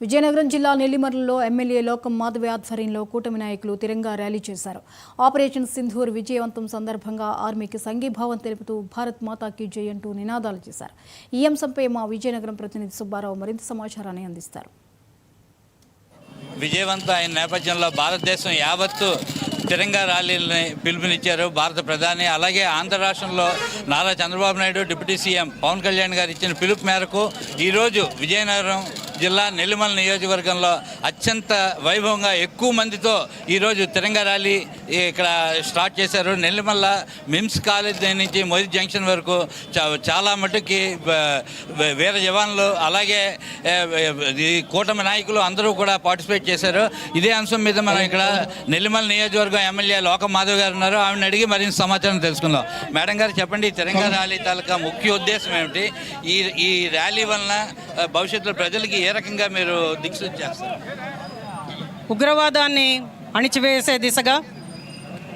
విజయనగరం జిల్లా నెల్లిమర్లలో ఎమ్మెల్యే లోకం మాధవి ఆధ్వర్యంలో కూటమి నాయకులు తిరంగా ర్యాలీ చేశారు. ఆపరేషన్ సింధూర్ విజయవంతం సందర్భంగా ఆర్మీకి సంఘీభావం తెలుపుతూ భారత్ మాతాకి జై అంటూ నినాదాలు చేశారు. ఈ అంశంపై మా విజయనగరం ప్రతినిధి సుబ్బారావు మరింత సమాచారాన్ని అందిస్తారు. విజయవంతం అయిన నేపథ్యంలో భారతదేశం యావత్తు తిరంగా ర్యాలీని పిలుపునిచ్చారు భారత ప్రధాని. అలాగే ఆంధ్ర రాష్ట్రంలో నారా చంద్రబాబు నాయుడు, డిప్యూటీ సీఎం పవన్ కళ్యాణ్ గారు ఇచ్చిన పిలుపు మేరకు ఈరోజు విజయనగరం జిల్లా నెల్లిమల నియోజకవర్గంలో అత్యంత వైభవంగా ఎక్కువ మందితో ఈరోజు తిరంగా ర్యాలీ ఇక్కడ స్టార్ట్ చేశారు. నెల్లిమల్ల మిమ్స్ కాలేజ్ నుంచి మోదీ జంక్షన్ వరకు చాలా మటుకి వీర జవాన్లు అలాగే ఈ కూటమి నాయకులు అందరూ కూడా పార్టిసిపేట్ చేశారు. ఇదే అంశం మీద మనం ఇక్కడ నెల్లిమల నియోజకవర్గం ఎమ్మెల్యే లోకం మాధవ్ గారు ఉన్నారు. ఆవిడని అడిగి మరింత సమాచారం తెలుసుకుందాం. మేడం గారు చెప్పండి, ఈ తిరంగా ర్యాలీ తాలూకా ముఖ్య ఉద్దేశం ఏమిటి? ఈ ర్యాలీ వలన భవిష్యత్తులో ప్రజలకి ఏ రకంగా మీరు దిక్సూచి చేస్తారు? ఉగ్రవాదాన్ని అణిచివేసే దిశగా,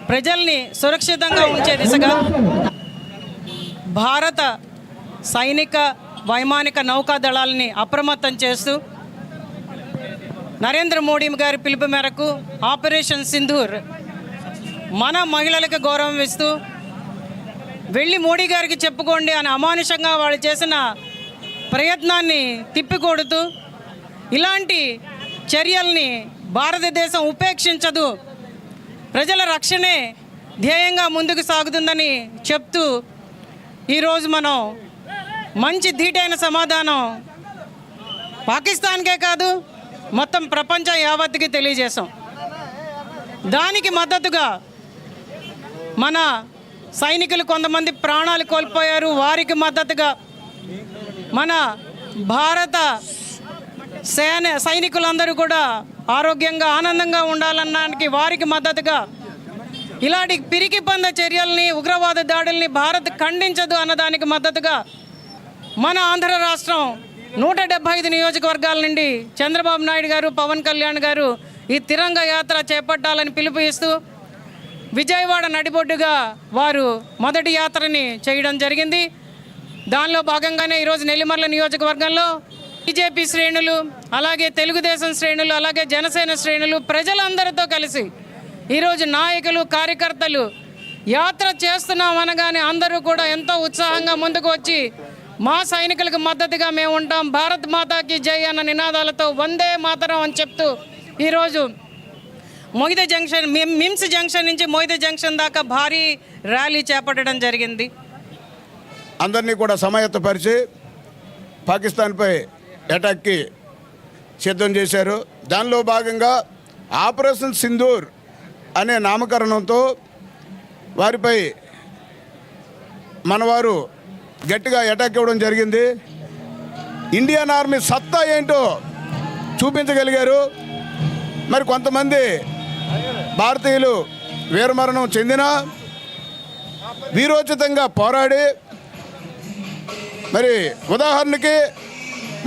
ప్రజల్ని సురక్షితంగా ఉంచే దిశగా భారత సైనిక వైమానిక నౌకా దళాలని అప్రమత్తం చేస్తూ నరేంద్ర మోడీ గారి పిలుపు మేరకు ఆపరేషన్ సింధూర్ మన మహిళలకు గౌరవం ఇస్తూ వెళ్ళి మోడీ గారికి చెప్పుకోండి అని అమానుషంగా వాళ్ళు చేసిన ప్రయత్నాన్ని తిప్పికొడుతూ ఇలాంటి చర్యల్ని భారతదేశం ఉపేక్షించదు, ప్రజల రక్షణే ధ్యేయంగా ముందుకు సాగుతుందని చెప్తూ ఈరోజు మనం మంచి ధీటైన సమాధానం పాకిస్తాన్కే కాదు మొత్తం ప్రపంచం యావత్తుకి తెలియజేశాం. దానికి మద్దతుగా మన సైనికులు కొంతమంది ప్రాణాలు కోల్పోయారు. వారికి మద్దతుగా మన భారత సైనికులందరూ కూడా ఆరోగ్యంగా ఆనందంగా ఉండాలనడానికి వారికి మద్దతుగా ఇలాంటి పిరికి పంద చర్యల్ని, ఉగ్రవాద దాడుల్ని భారత్ ఖండించదు అన్నదానికి మద్దతుగా మన ఆంధ్ర రాష్ట్రం 175 నియోజకవర్గాల నుండి చంద్రబాబు నాయుడు గారు, పవన్ కళ్యాణ్ గారు ఈ తిరంగా యాత్ర చేపట్టాలని పిలుపు ఇస్తూ విజయవాడ నడిబొడ్డుగా వారు మొదటి యాత్రని చేయడం జరిగింది. దానిలో భాగంగానే ఈరోజు నెల్లిమర్ల నియోజకవర్గంలో బీజేపీ శ్రేణులు, అలాగే తెలుగుదేశం శ్రేణులు, అలాగే జనసేన శ్రేణులు ప్రజలందరితో కలిసి ఈరోజు నాయకులు, కార్యకర్తలు యాత్ర చేస్తున్నామనగానే అందరూ కూడా ఎంతో ఉత్సాహంగా ముందుకు వచ్చి మా సైనికులకు మద్దతుగా మేము ఉంటాం, భారత్ మాతాకి జై అన్న నినాదాలతో వందే మాతరం అని చెప్తూ ఈరోజు మొయిద జంక్షన్, మిమ్స్ జంక్షన్ నుంచి మొయిద జంక్షన్ దాకా భారీ ర్యాలీ చేపట్టడం జరిగింది. అందరినీ కూడా సమాయత్తపరిచి పాకిస్తాన్పై అటాక్కి సిద్ధం చేశారు. దానిలో భాగంగా ఆపరేషన్ సింధూర్ అనే నామకరణంతో వారిపై మనవారు గట్టిగా అటాక్ ఇవ్వడం జరిగింది. ఇండియన్ ఆర్మీ సత్తా ఏంటో చూపించగలిగారు. మరి కొంతమంది భారతీయులు వీరమరణం చెందిన వీరోచితంగా పోరాడి, మరి ఉదాహరణకి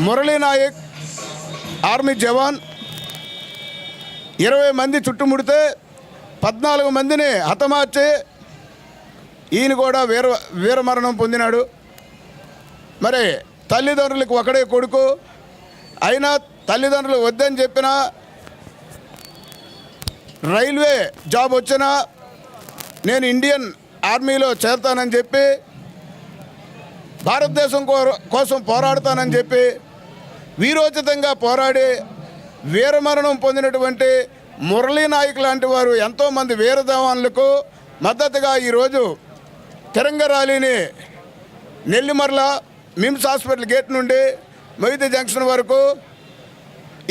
మురళీ నాయక్ ఆర్మీ జవాన్ 20 మంది చుట్టుముడితే 14 మందిని హతమార్చి ఈయన కూడా వీరమరణం పొందినాడు. మరి తల్లిదండ్రులకు ఒకడే కొడుకు అయినా తల్లిదండ్రులు వద్దని చెప్పినా, రైల్వే జాబ్ వచ్చినా నేను ఇండియన్ ఆర్మీలో చేరతానని చెప్పి, భారతదేశం కోసం పోరాడతానని చెప్పి వీరోచితంగా పోరాడి వీరమరణం పొందినటువంటి మురళీ నాయక్ లాంటి వారు ఎంతోమంది వీరజవాన్లకు మద్దతుగా ఈరోజు తిరంగా ర్యాలీని నెల్లిమర్ల మిమ్స్ హాస్పిటల్ గేట్ నుండి మొయిద జంక్షన్ వరకు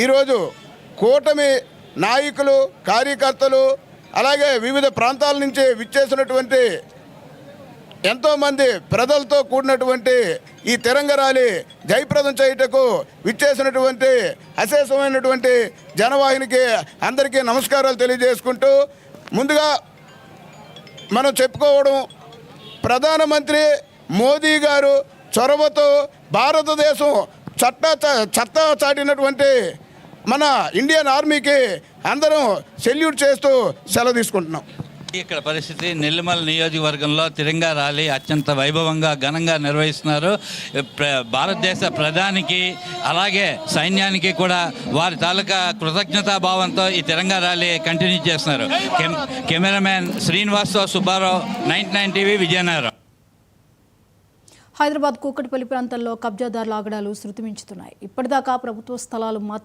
ఈరోజు కూటమి నాయకులు, కార్యకర్తలు, అలాగే వివిధ ప్రాంతాల నుంచి విచ్చేసినటువంటి ఎంతోమంది ప్రజలతో కూడినటువంటి ఈ తిరంగా ర్యాలీ జయప్రదం చేయుటకు విచ్చేసినటువంటి అశేషమైనటువంటి జనవాహినికి అందరికీ నమస్కారాలు తెలియజేసుకుంటూ, ముందుగా మనం చెప్పుకోవడం, ప్రధానమంత్రి మోదీ గారు చొరవతో భారతదేశం చట్టా చాటినటువంటి మన ఇండియన్ ఆర్మీకి అందరం సెల్యూట్ చేస్తూ సెలవు తీసుకుంటున్నాం. ఇక్కడ పరిస్థితి నెల్లిమల నియోజకవర్గంలో తిరంగా ర్యాలీ అత్యంత వైభవంగా ఘనంగా నిర్వహిస్తున్నారు. భారతదేశ ప్రధానికి అలాగే సైన్యానికి కూడా వారి తాలూకా కృతజ్ఞతాభావంతో ఈ తిరంగా ర్యాలీ కంటిన్యూ చేస్తున్నారు. Cameraman Srinivasa Subbarao, 99 TV, Vizianagaram. హైదరాబాద్ కూకట్పల్లి ప్రాంతంలో కబ్జాదారుల ఆగడాలు శృతిమించుతున్నాయి. ఇప్పటిదాకా ప్రభుత్వ స్థలాలు మాత్రం